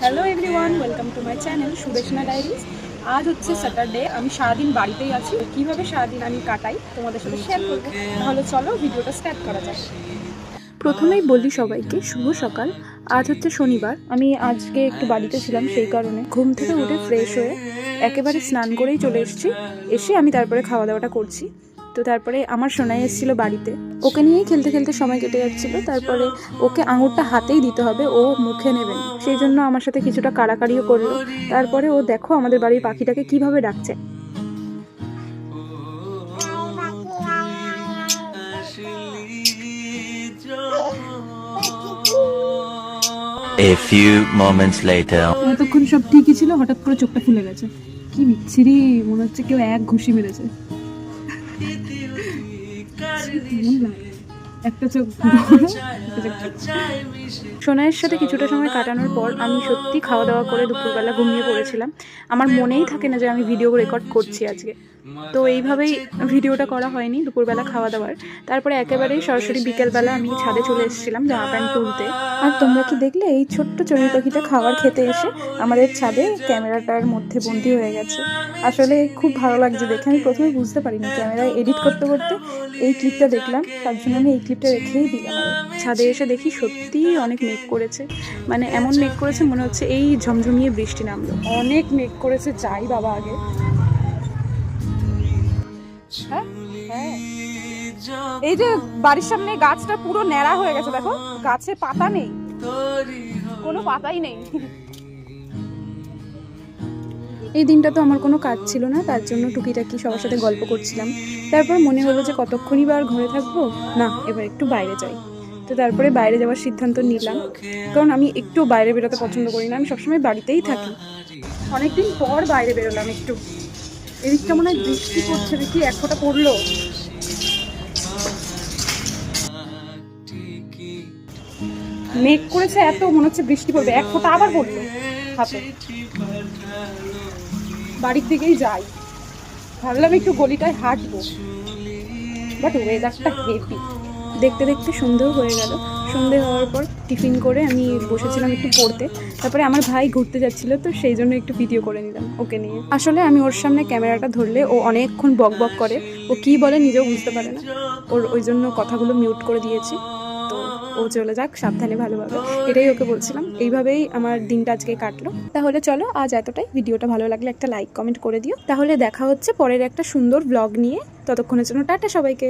Hello everyone, welcome to my channel Sudeshna diaries. আজ হচ্ছে Saturday. আমি সারাদিন বাড়িতেই আছি। কীভাবে সারাদিন আমি কাটাই তোমাদের সাথে শেয়ার করবো। তাহলে চলো ভিডিওটা স্টার্ট করা যাক। প্রথমেই বলি সবাইকে শুভ সকাল। আজ হচ্ছে শনিবার। আমি আজকে একটু বাড়িতে ছিলাম, সেই কারণে ঘুম থেকে উঠে ফ্রেশ হয়ে একেবারে স্নান করেই চলে এসে আমি তারপরে খাওয়া দাওয়াটা করছি। তো তারপরে আমার সোনাই এসেছিলো বাড়িতে, ওকে নিয়েই খেলতে খেলতে সময় কেটে যাচ্ছিলো। তারপরে ওকে আঙুরটা হাতেই দিতে হবে, ও মুখে নেবে না, সেই জন্য আমার সাথে কিছুটা কাড়াকাড়িও করলো। তারপরে ও দেখো আমাদের বাড়ির পাখিটাকে কিভাবে ডাকছে। A few moments later. এতক্ষণ সব ঠিকই ছিল, হঠাৎ করে চোখটা ফুলে গেছে। কি বিচ্ছিরি, মনে হচ্ছে কেউ এক ঘুষি মেরেছে। একটা চোখ। সোনাইয়ের সাথে কিছুটা সময় কাটানোর পর আমি সত্যি খাওয়া দাওয়া করে দুপুরবেলা ঘুমিয়ে পড়েছিলাম। আমার মনেই থাকে না যে আমি ভিডিও রেকর্ড করছি আজকে। তো এইভাবেই ভিডিওটা করা হয়নি দুপুরবেলা খাওয়া দাওয়ার। তারপরে একেবারেই সরাসরি বিকেলবেলা আমি ছাদে চলে এসেছিলাম জামা প্যান্ট তুলতে। আর তোমরা কি দেখলে, এই ছোট্ট চড়ুই পাখিটা খাবার খেতে এসে আমাদের ছাদে ক্যামেরাটার মধ্যে বন্দি হয়ে গেছে। আসলে খুব ভালো লাগছে দেখে। আমি প্রথমে বুঝতে পারিনি, ক্যামেরায় এডিট করতে করতে এই ক্লিপটা দেখলাম, তার জন্য আমি এই ক্লিপটা রেখেই দিলাম। ছাদে এসে দেখি সত্যিই অনেক মেঘ করেছে, মানে এমন মেঘ করেছে মনে হচ্ছে এই ঝমঝমিয়ে বৃষ্টি নামলো। অনেক মেঘ করেছে, যাই বাবা আগে। হ্যাঁ হ্যাঁ, এই যে বাড়ির সামনে গাছটা পুরো ন্যাড়া হয়ে গেছে, দেখো গাছে পাতা নেই, কোনো পাতাই নেই। এই দিনটা তো আমার কোনো কাজ ছিল না, তার জন্য টুকিটাকি সবার সাথে গল্প করছিলাম। তারপর মনে হলো যে কতক্ষণই বা আর ঘরে থাকবো, না এবার একটু বাইরে যাই। তো তারপরে বাইরে যাওয়ার সিদ্ধান্ত নিলাম, কারণ আমি একটু বাইরে বেরোতে পছন্দ করি না, আমি সবসময় বাড়িতেই থাকি। অনেকদিন পর বাইরে বেরোলাম একটু। এদিকটা মনে হয় বৃষ্টি পড়ছে, দেখি এক ফোঁটা পড়লো। মেঘ করেছে এত, মনে হচ্ছে বৃষ্টি পড়বে, এক ফোঁটা আবার পড়লো হাতে। বাড়ির দিকেই যাই, ভাবলাম একটু গলিটায় হাঁটবো, বাট ওয়েদারটা হেভি। দেখতে দেখতে সন্ধেও হয়ে গেল। সন্ধে হওয়ার পর টিফিন করে আমি বসেছিলাম একটু পড়তে। তারপরে আমার ভাই ঘুরতে যাচ্ছিল, তো সেই জন্য একটু ভিডিও করে নিলাম ওকে নিয়ে। আসলে আমি ওর সামনে ক্যামেরাটা ধরলে ও অনেকক্ষণ বক বক করে, ও কি বলে নিজেও বুঝতে পারে না। ওই জন্য কথাগুলো মিউট করে দিয়েছি। তো ও চলে যাক সাবধানে, ভালোভাবে, এটাই ওকে বলছিলাম। এইভাবেই আমার দিনটা আজকে কাটলো। তাহলে চলো আজ এতটাই। ভিডিওটা ভালো লাগলে একটা লাইক কমেন্ট করে দিও। তাহলে দেখা হচ্ছে পরের একটা সুন্দর ব্লগ নিয়ে। ততক্ষণের জন্য টাটা সবাইকে।